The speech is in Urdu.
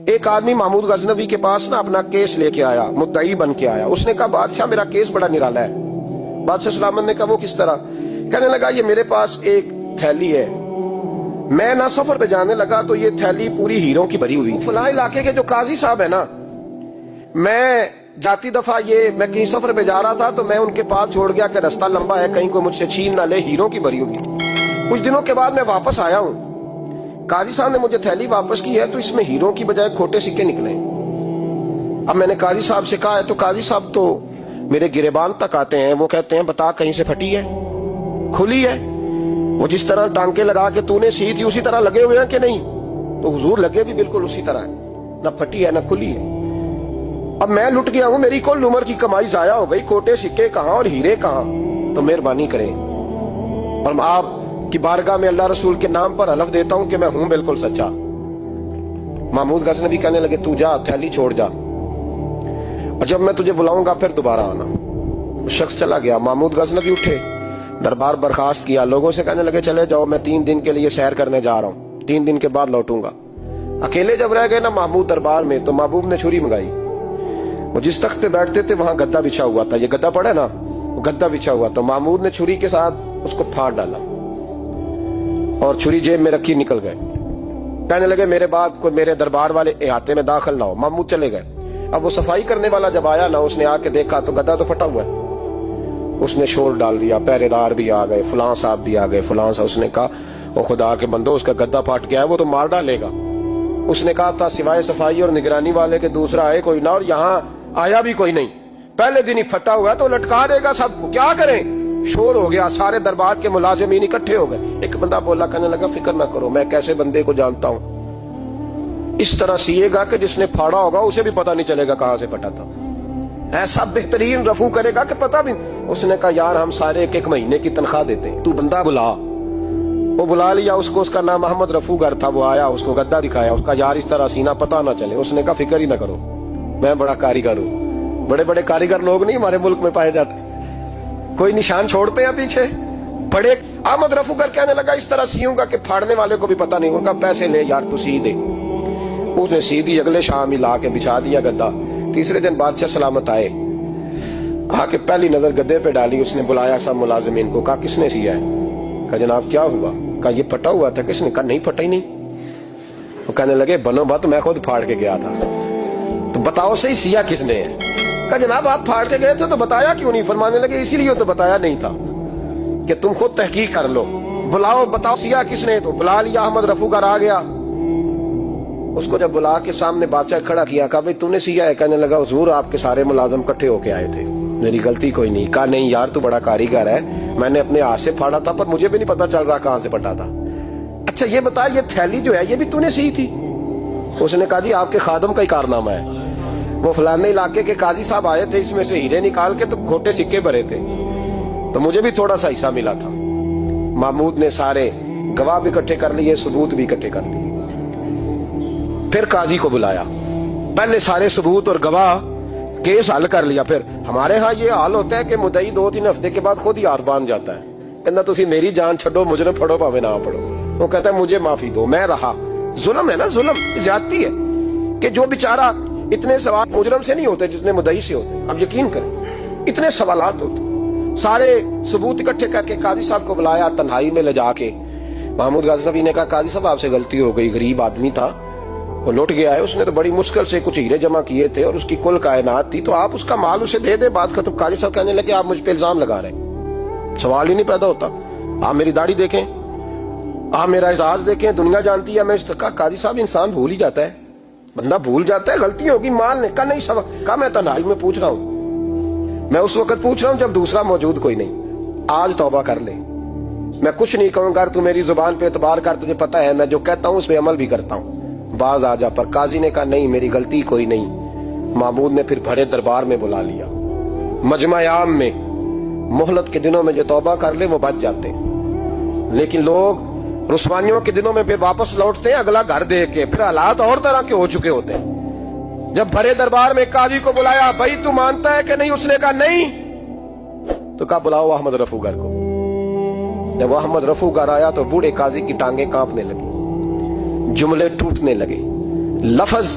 ایک آدمی محمود غزنوی کے پاس نا اپنا کیس لے کے آیا، مدعی بن کے آیا. اس نے کہا بادشاہ میرا کیس بڑا نرالا ہے. بادشاہ سلامت نے کہا وہ کس طرح؟ کہنے لگا یہ میرے پاس ایک تھیلی ہے، میں نہ سفر پہ جانے لگا تو یہ تھیلی پوری ہیروں کی بھری ہوئی. فلاں علاقے کے جو قاضی صاحب ہے نا، میں جاتی دفعہ میں کہیں سفر پہ جا رہا تھا تو میں ان کے پاس چھوڑ گیا کہ رستہ لمبا ہے، کہیں کوئی مجھ سے چھین نہ لے، ہیروں کی بھری ہوئی. کچھ دنوں کے بعد میں واپس آیا ہوں، قاضی صاحب نے مجھے تھیلی واپس کی ہے تو اس میں ہیروں کی بجائے کھوٹے سکے نکلے. اب میں نے قاضی صاحب سے کہا ہے تو قاضی صاحب تو میرے گریبان تک آتے ہیں، وہ کہتے ہیں بتا کہیں سے پھٹی ہے، کھلی ہے؟ وہ جس طرح ٹانکے لگا کے تو نے سی تھی اسی طرح لگے ہوئے ہیں کہ نہیں؟ تو حضور لگے بھی بالکل اسی طرح ہے، نہ پھٹی ہے نہ کھلی ہے. اب میں لٹ گیا ہوں، میری کل عمر کی کمائی ضائع ہو گئی، کھوٹے سکے کہاں اور ہیرے کہاں؟ تو مہربانی کریں اور آپ کی بارگاہ میں اللہ رسول کے نام پر حلف دیتا ہوں کہ میں ہوں بالکل سچا. محمود غزنوی کہنے لگے تو جا، تھیلی چھوڑ جا، اور جب میں تجھے بلاؤں گا پھر دوبارہ آنا. شخص چلا گیا. محمود غزنوی اٹھے، دربار برخاست کیا، لوگوں سے کہنے لگے چلے جاؤ، میں 3 دن کے لیے سیر کرنے جا رہا ہوں، 3 دن کے بعد لوٹوں گا. اکیلے جب رہ گئے نا محمود دربار میں تو محبوب نے چھری منگائی. وہ جس تخت پہ بیٹھتے تھے وہاں گدا بچھا ہوا تھا، یہ گدا پڑا نا، وہ گدا بچھا ہوا تھا. محمود نے چھری کے ساتھ اس کو پھاڑ ڈالا اور چھری جیب میں رکھی نکل گئے. کہنے لگے میرے بعد کوئی میرے دربار والے احاطے میں داخل نہ ہو. محمود چلے گئے. اب وہ صفائی کرنے والا جب آیا نا، اس نے آ کے دیکھا تو گدا تو پھٹا ہوا ہے. اس نے شور ڈال دیا، پہرے دار بھی آ گئے، فلاں صاحب بھی آ گئے، فلاں صاحب. اس نے کہا وہ خدا کے بندو، اس کا گدا پھٹ گیا ہے، وہ تو مار ڈالے گا. اس نے کہا تھا سوائے صفائی اور نگرانی والے کے دوسرا آئے کوئی نہ، اور یہاں آیا بھی کوئی نہیں، پہلے دن ہی پھٹا ہوا ہے تو لٹکا دے گا سب کو، کیا کریں؟ شور ہو گیا، سارے دربار کے ملازمین اکٹھے ہو گئے. ایک بندہ بولا، کہنے لگا فکر نہ کرو، میں کیسے بندے کو جانتا ہوں، اس طرح سیے گا کہ جس نے پھاڑا ہوگا اسے بھی پتہ نہیں چلے گا کہاں سے پھٹا تھا، ایسا بہترین رفو کرے گا کہ پتہ بھی. اس نے کہا یار ہم سارے ایک مہینے کی تنخواہ دیتے ہیں، تو بندہ بلا. وہ بلا لیا اس کو، اس کا نام محمد رفوگر تھا. وہ آیا، اس کو گدا دکھایا، اس کا یار اس طرح سینہ پتہ نہ چلے. اس نے کہا فکر ہی نہ کرو، میں بڑا کاریگر ہوں. بڑے بڑے کاریگر لوگ نہیں ہمارے ملک میں پائے جاتے، کوئی نشان چھوڑتے ہیں پیچھے بڑے. احمد رفوگر کہنے لگا اس طرح سیوں گا کہ پھاڑنے والے کو بھی پتہ نہیں ہوگا. پیسے لے یار تو سی دے. اس نے سی دی، اگلے شام ہی لا کے بچھا دیا گدا. تیسرے دن بادشاہ سلامت آئے، آ کے پہلی نظر گدے پہ ڈالی. اس نے بلایا سب ملازمین کو، کہا کس نے سیا ہے؟ کہا جناب کیا ہوا؟ کہا یہ پھٹا ہوا تھا. کس نے؟ کہا نہیں پھٹا ہی نہیں. وہ کہنے لگے بنو بات، میں خود پھاڑ کے گیا تھا. تو بتاؤ صحیح سیا کس نے ہے؟ کہا جناب آپ پھاڑ کے گئے تھے تو بتایا کیوں نہیں؟ فرمانے لگے اسی لیے تو بتایا نہیں تھا کہ تم خود تحقیق کر لو، بلاؤ بتاؤ سیا کس نے. تو بلا لیا. احمد رفوگر آ گیا. اس کو جب بلا کے سامنے بادشاہ کھڑا کیا، کہا بھئی تو نے سیا ہے؟ کہنے لگا حضور آپ کے سارے ملازم کٹھے ہو کے آئے تھے، میری غلطی کوئی نہیں. کہا نہیں یار تو بڑا کاریگر ہے، میں نے اپنے ہاتھ سے پھاڑا تھا پر مجھے بھی نہیں پتا چل رہا کہاں سے پھٹا تھا. اچھا یہ بتا یہ تھیلی جو ہے یہ بھی تو نے سی تھی؟ اس نے کہا جی آپ کے خادم کا ہی کارنامہ ہے، وہ فلانے علاقے کے قاضی صاحب آئے تھے، اس میں سے ہیرے نکال کے تو کھوٹے سکے بھرے تھے تو مجھے بھی تھوڑا سا حصہ ملا تھا. محمود نے سارے گواہ بھی اکٹھے کر لیے، ثبوت بھی اکٹھے کر لیے. پھر قاضی کو بلایا، پہلے سارے ثبوت اور گواہ کیس حل کر لیا. پھر ہمارے ہاں یہ حال ہوتا ہے کہ مدعی 2-3 ہفتے کے بعد خود ہی ہاتھ باندھ جاتا ہے، کہنا تسی میری جان چھڈو، مجرم پھڑو پاوے نہ پڑو. وہ کہتا ہے مجھے معافی دو، میں رہا. ظلم ہے نا، ظلم زیادتی ہے کہ جو بیچارہ اتنے سوال مجرم سے نہیں ہوتے جتنے مدعی سے ہوتے. اب یقین کریں اتنے سوالات ہوتے. سارے ثبوت اکٹھے کر کے قاضی صاحب کو بلایا، تنہائی میں لے جا کے. محمود غزنوی نے کہا قاضی صاحب آپ سے غلطی ہو گئی، غریب آدمی تھا، وہ لوٹ گیا ہے، اس نے تو بڑی مشکل سے کچھ ہیرے جمع کیے تھے اور اس کی کل کائنات تھی، تو آپ اس کا مال اسے دے دیں، بات ختم. قاضی صاحب کہنے لگے آپ مجھ پہ الزام لگا رہے ہیں، سوال ہی نہیں پیدا ہوتا. آپ میری داڑھی دیکھیں، آپ میرا اعزاز دیکھیں، دنیا جانتی ہے میں. کہا قاضی صاحب انسان بھول ہی جاتا ہے، بندہ بھول جاتا ہے، غلطی ہوگی مال نے. کہا نہیں سبق. کہا میں تنہائی میں پوچھ رہا ہوں، میں اس وقت پوچھ رہا ہوں جب دوسرا موجود کوئی نہیں. آج توبہ کر لے، میں کچھ نہیں کہوں گا، تو میری زبان پہ اعتبار کر، تجھے پتا ہے میں جو کہتا ہوں اس پہ عمل بھی کرتا ہوں، باز آ جا. پر قاضی نے کہا نہیں میری غلطی کوئی نہیں. محمود نے پھر بھرے دربار میں بلا لیا، مجمع عام میں. مہلت کے دنوں میں جو توبہ کر لے وہ بچ جاتے ہیں، لیکن لوگ رسوائیوں کے دنوں میں پھر واپس لوٹتے ہیں اگلا گھر دے کے، پھر حالات اور طرح کے ہو چکے ہوتے ہیں. جب بھرے دربار میں قاضی کو بلایا، بھائی تو مانتا ہے کہ نہیں؟ اس نے کہا نہیں. تو کہا بلاؤ احمد رفوگر کو. جب احمد رفوگر آیا تو بوڑھے قاضی کی ٹانگیں کانپنے لگی، جملے ٹوٹنے لگے، لفظ